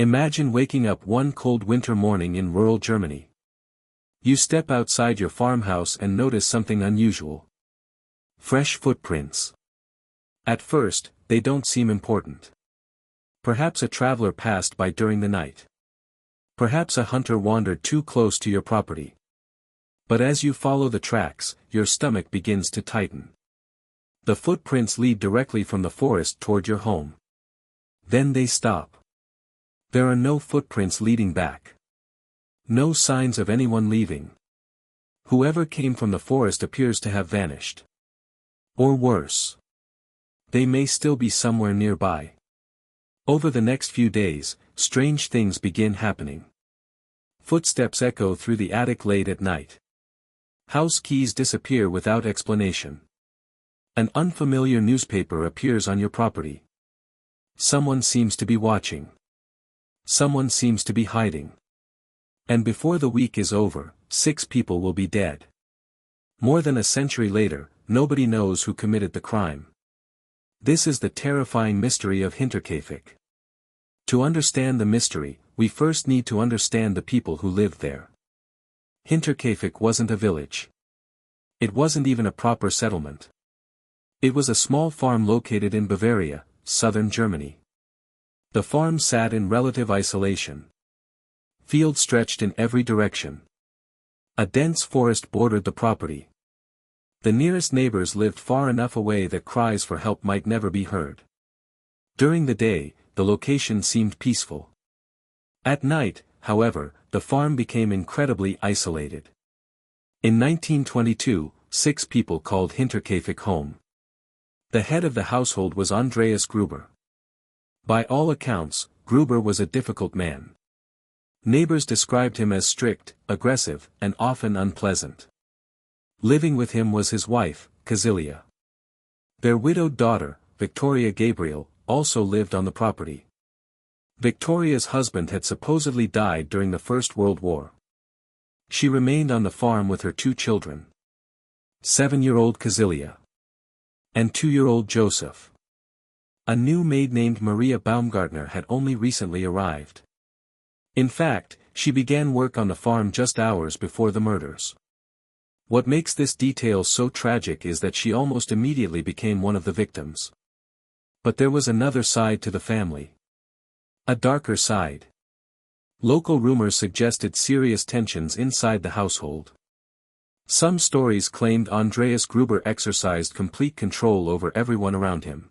Imagine waking up one cold winter morning in rural Germany. You step outside your farmhouse and notice something unusual. Fresh footprints. At first, they don't seem important. Perhaps a traveler passed by during the night. Perhaps a hunter wandered too close to your property. But as you follow the tracks, your stomach begins to tighten. The footprints lead directly from the forest toward your home. Then they stop. There are no footprints leading back. No signs of anyone leaving. Whoever came from the forest appears to have vanished. Or worse. They may still be somewhere nearby. Over the next few days, strange things begin happening. Footsteps echo through the attic late at night. House keys disappear without explanation. An unfamiliar newspaper appears on your property. Someone seems to be watching. Someone seems to be hiding. And before the week is over, 6 people will be dead. More than a century later, nobody knows who committed the crime. This is the terrifying mystery of Hinterkaifeck. To understand the mystery, we first need to understand the people who lived there. Hinterkaifeck wasn't a village. It wasn't even a proper settlement. It was a small farm located in Bavaria, southern Germany. The farm sat in relative isolation. Fields stretched in every direction. A dense forest bordered the property. The nearest neighbors lived far enough away that cries for help might never be heard. During the day, the location seemed peaceful. At night, however, the farm became incredibly isolated. In 1922, 6 people called Hinterkaifeck home. The head of the household was Andreas Gruber. By all accounts, Gruber was a difficult man. Neighbors described him as strict, aggressive, and often unpleasant. Living with him was his wife, Cecilia. Their widowed daughter, Victoria Gabriel, also lived on the property. Victoria's husband had supposedly died during the First World War. She remained on the farm with her 2 children. 7-year-old Cecilia. And 2-year-old Joseph. A new maid named Maria Baumgartner had only recently arrived. In fact, she began work on the farm just hours before the murders. What makes this detail so tragic is that she almost immediately became one of the victims. But there was another side to the family. A darker side. Local rumors suggested serious tensions inside the household. Some stories claimed Andreas Gruber exercised complete control over everyone around him.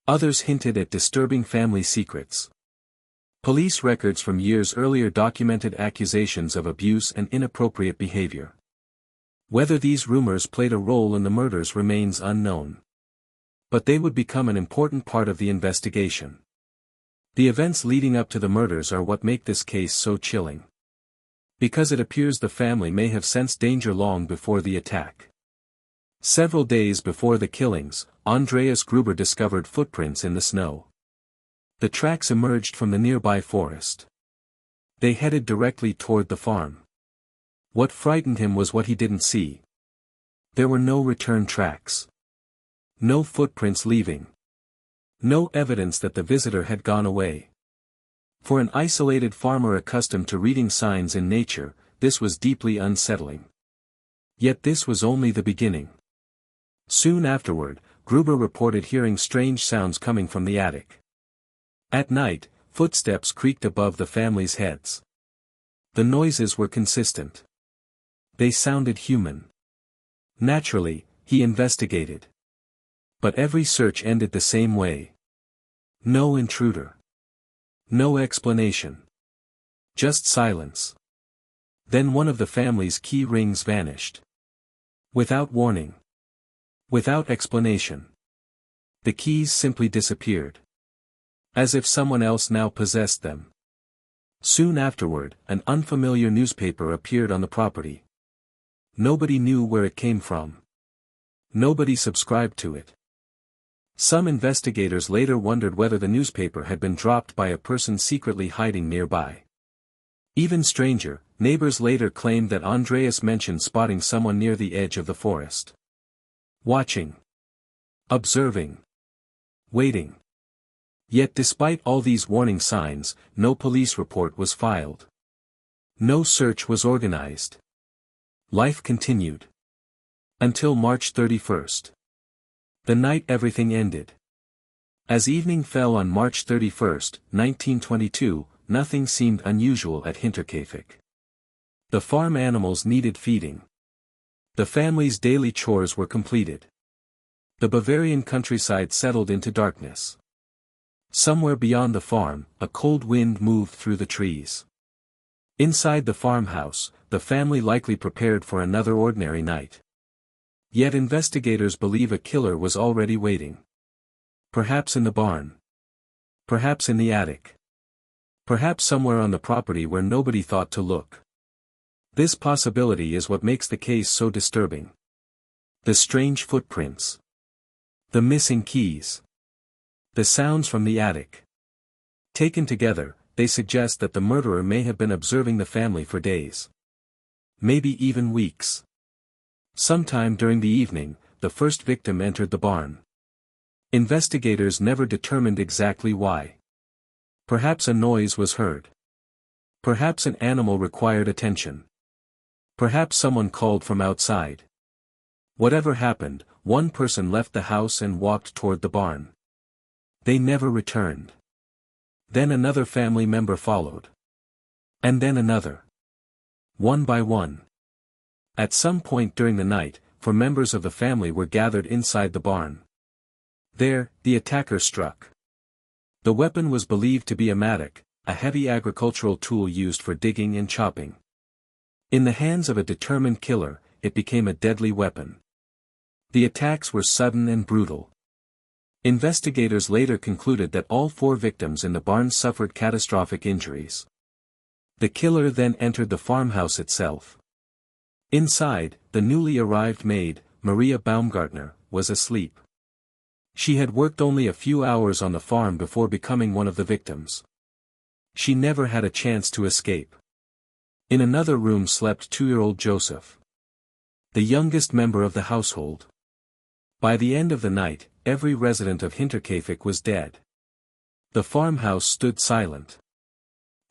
Others hinted at disturbing family secrets. Police records from years earlier documented accusations of abuse and inappropriate behavior. Whether these rumors played a role in the murders remains unknown. But they would become an important part of the investigation. The events leading up to the murders are what make this case so chilling. Because it appears the family may have sensed danger long before the attack. Several days before the killings, Andreas Gruber discovered footprints in the snow. The tracks emerged from the nearby forest. They headed directly toward the farm. What frightened him was what he didn't see. There were no return tracks. No footprints leaving. No evidence that the visitor had gone away. For an isolated farmer accustomed to reading signs in nature, this was deeply unsettling. Yet this was only the beginning. Soon afterward, Gruber reported hearing strange sounds coming from the attic. At night, footsteps creaked above the family's heads. The noises were consistent. They sounded human. Naturally, he investigated. But every search ended the same way. No intruder. No explanation. Just silence. Then one of the family's key rings vanished. Without warning. Without explanation. The keys simply disappeared. As if someone else now possessed them. Soon afterward, an unfamiliar newspaper appeared on the property. Nobody knew where it came from. Nobody subscribed to it. Some investigators later wondered whether the newspaper had been dropped by a person secretly hiding nearby. Even stranger, neighbors later claimed that Andreas mentioned spotting someone near the edge of the forest. Watching. Observing. Waiting. Yet despite all these warning signs, no police report was filed. No search was organized. Life continued. Until March 31st. The night everything ended. As evening fell on March 31st, 1922, nothing seemed unusual at Hinterkaifeck. The farm animals needed feeding. The family's daily chores were completed. The Bavarian countryside settled into darkness. Somewhere beyond the farm, a cold wind moved through the trees. Inside the farmhouse, the family likely prepared for another ordinary night. Yet investigators believe a killer was already waiting. Perhaps in the barn. Perhaps in the attic. Perhaps somewhere on the property where nobody thought to look. This possibility is what makes the case so disturbing. The strange footprints. The missing keys. The sounds from the attic. Taken together, they suggest that the murderer may have been observing the family for days. Maybe even weeks. Sometime during the evening, the first victim entered the barn. Investigators never determined exactly why. Perhaps a noise was heard. Perhaps an animal required attention. Perhaps someone called from outside. Whatever happened, one person left the house and walked toward the barn. They never returned. Then another family member followed. And then another. One by one. At some point during the night, 4 members of the family were gathered inside the barn. There, the attacker struck. The weapon was believed to be a mattock, a heavy agricultural tool used for digging and chopping. In the hands of a determined killer, it became a deadly weapon. The attacks were sudden and brutal. Investigators later concluded that all 4 victims in the barn suffered catastrophic injuries. The killer then entered the farmhouse itself. Inside, the newly arrived maid, Maria Baumgartner, was asleep. She had worked only a few hours on the farm before becoming one of the victims. She never had a chance to escape. In another room slept 2-year-old Joseph, the youngest member of the household. By the end of the night, every resident of Hinterkaifeck was dead. The farmhouse stood silent.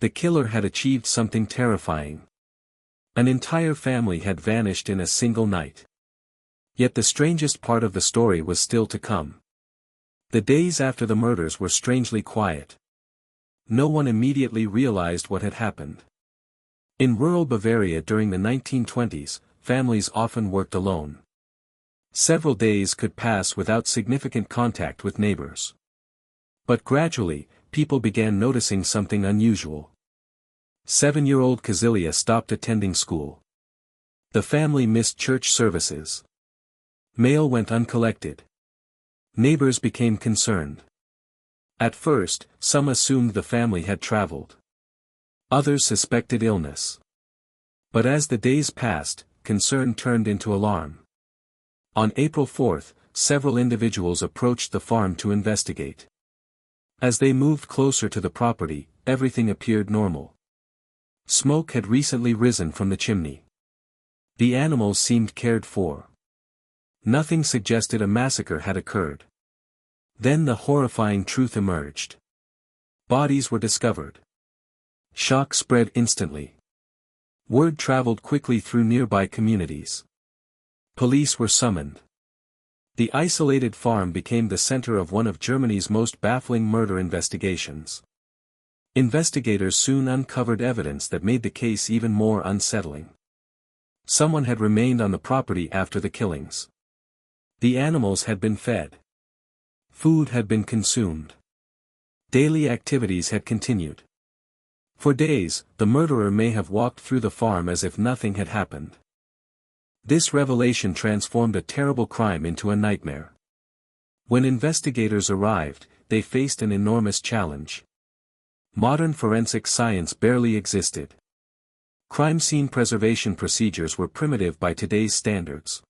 The killer had achieved something terrifying. An entire family had vanished in a single night. Yet the strangest part of the story was still to come. The days after the murders were strangely quiet. No one immediately realized what had happened. In rural Bavaria during the 1920s, families often worked alone. Several days could pass without significant contact with neighbors. But gradually, people began noticing something unusual. 7-year-old Kazilia stopped attending school. The family missed church services. Mail went uncollected. Neighbors became concerned. At first, some assumed the family had traveled. Others suspected illness. But as the days passed, concern turned into alarm. On April 4, several individuals approached the farm to investigate. As they moved closer to the property, everything appeared normal. Smoke had recently risen from the chimney. The animals seemed cared for. Nothing suggested a massacre had occurred. Then the horrifying truth emerged. Bodies were discovered. Shock spread instantly. Word traveled quickly through nearby communities. Police were summoned. The isolated farm became the center of one of Germany's most baffling murder investigations. Investigators soon uncovered evidence that made the case even more unsettling. Someone had remained on the property after the killings. The animals had been fed. Food had been consumed. Daily activities had continued. For days, the murderer may have walked through the farm as if nothing had happened. This revelation transformed a terrible crime into a nightmare. When investigators arrived, they faced an enormous challenge. Modern forensic science barely existed. Crime scene preservation procedures were primitive by today's standards.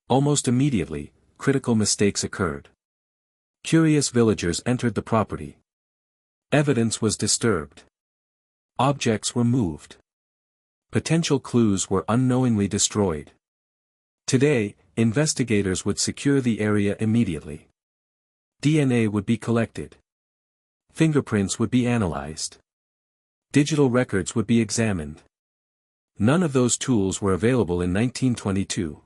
Almost immediately, critical mistakes occurred. Curious villagers entered the property. Evidence was disturbed. Objects were moved. Potential clues were unknowingly destroyed. Today, investigators would secure the area immediately. DNA would be collected. Fingerprints would be analyzed. Digital records would be examined. None of those tools were available in 1922.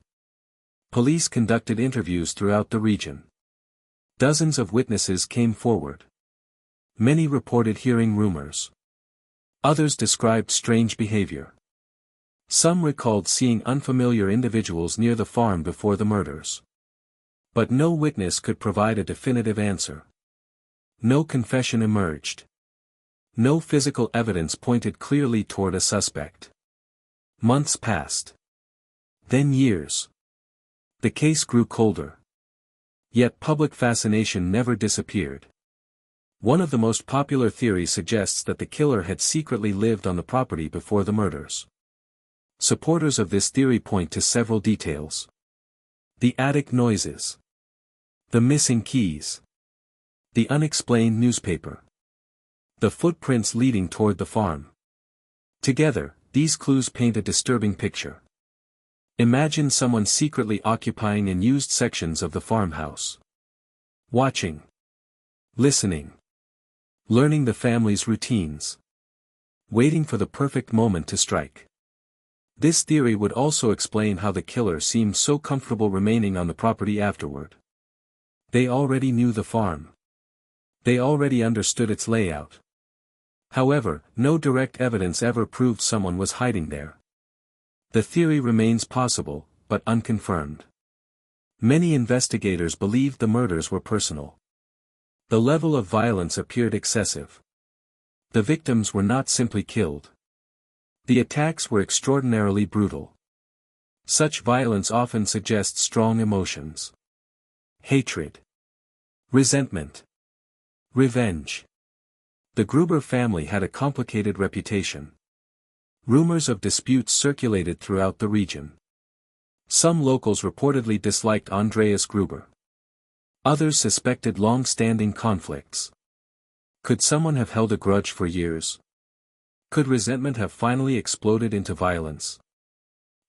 Police conducted interviews throughout the region. Dozens of witnesses came forward. Many reported hearing rumors. Others described strange behavior. Some recalled seeing unfamiliar individuals near the farm before the murders. But no witness could provide a definitive answer. No confession emerged. No physical evidence pointed clearly toward a suspect. Months passed. Then years. The case grew colder. Yet public fascination never disappeared. One of the most popular theories suggests that the killer had secretly lived on the property before the murders. Supporters of this theory point to several details. The attic noises. The missing keys. The unexplained newspaper. The footprints leading toward the farm. Together, these clues paint a disturbing picture. Imagine someone secretly occupying unused sections of the farmhouse. Watching. Listening. Learning the family's routines. Waiting for the perfect moment to strike. This theory would also explain how the killer seemed so comfortable remaining on the property afterward. They already knew the farm. They already understood its layout. However, no direct evidence ever proved someone was hiding there. The theory remains possible, but unconfirmed. Many investigators believed the murders were personal. The level of violence appeared excessive. The victims were not simply killed. The attacks were extraordinarily brutal. Such violence often suggests strong emotions. Hatred. Resentment. Revenge. The Gruber family had a complicated reputation. Rumors of disputes circulated throughout the region. Some locals reportedly disliked Andreas Gruber. Others suspected long-standing conflicts. Could someone have held a grudge for years? Could resentment have finally exploded into violence?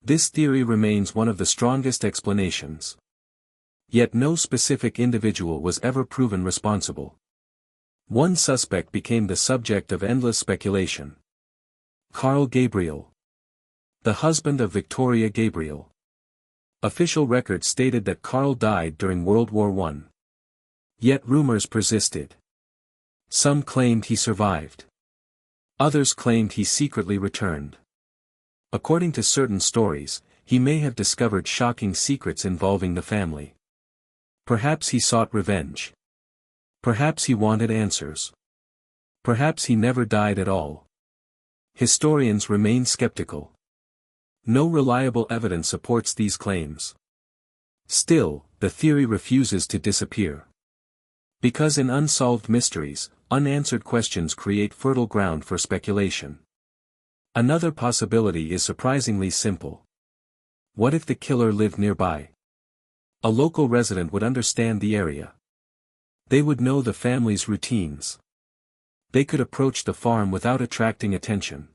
This theory remains one of the strongest explanations. Yet no specific individual was ever proven responsible. One suspect became the subject of endless speculation. Carl Gabriel. The husband of Victoria Gabriel. Official records stated that Carl died during World War I. Yet rumors persisted. Some claimed he survived. Others claimed he secretly returned. According to certain stories, he may have discovered shocking secrets involving the family. Perhaps he sought revenge. Perhaps he wanted answers. Perhaps he never died at all. Historians remain skeptical. No reliable evidence supports these claims. Still, the theory refuses to disappear. Because in unsolved mysteries, unanswered questions create fertile ground for speculation. Another possibility is surprisingly simple. What if the killer lived nearby? A local resident would understand the area. They would know the family's routines. They could approach the farm without attracting attention.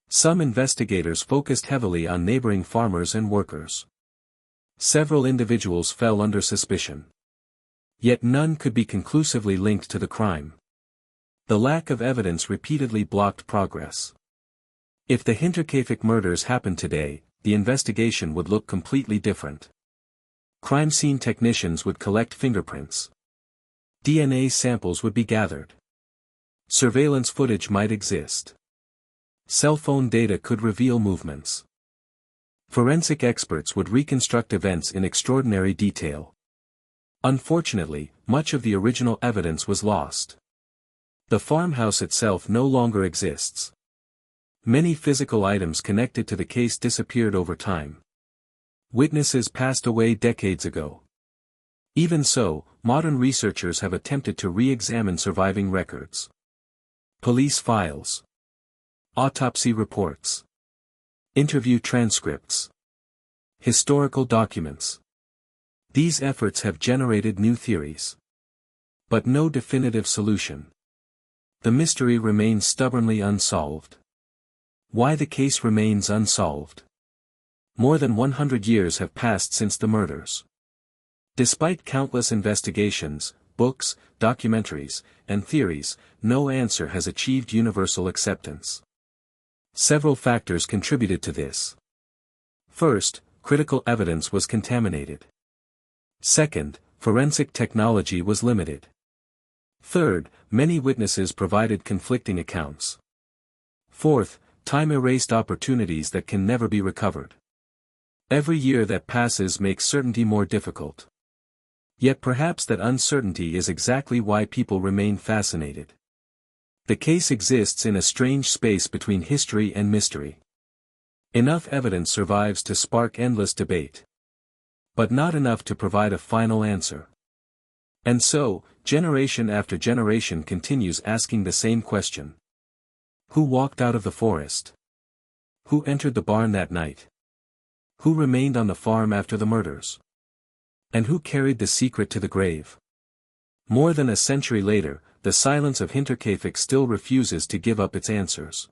Some investigators focused heavily on neighboring farmers and workers. Several individuals fell under suspicion. Yet none could be conclusively linked to the crime. The lack of evidence repeatedly blocked progress. If the Hinterkaifeck murders happened today, the investigation would look completely different. Crime scene technicians would collect fingerprints. DNA samples would be gathered. Surveillance footage might exist. Cell phone data could reveal movements. Forensic experts would reconstruct events in extraordinary detail. Unfortunately, much of the original evidence was lost. The farmhouse itself no longer exists. Many physical items connected to the case disappeared over time. Witnesses passed away decades ago. Even so, modern researchers have attempted to re-examine surviving records. Police files. Autopsy reports. Interview transcripts. Historical documents. These efforts have generated new theories. But no definitive solution. The mystery remains stubbornly unsolved. Why the case remains unsolved? More than 100 years have passed since the murders. Despite countless investigations, books, documentaries, and theories, no answer has achieved universal acceptance. Several factors contributed to this. First, critical evidence was contaminated. Second, forensic technology was limited. Third, many witnesses provided conflicting accounts. Fourth, time erased opportunities that can never be recovered. Every year that passes makes certainty more difficult. Yet perhaps that uncertainty is exactly why people remain fascinated. The case exists in a strange space between history and mystery. Enough evidence survives to spark endless debate. But not enough to provide a final answer. And so, generation after generation continues asking the same question. Who walked out of the forest? Who entered the barn that night? Who remained on the farm after the murders? And who carried the secret to the grave? More than a century later, the silence of Hinterkaifeck still refuses to give up its answers.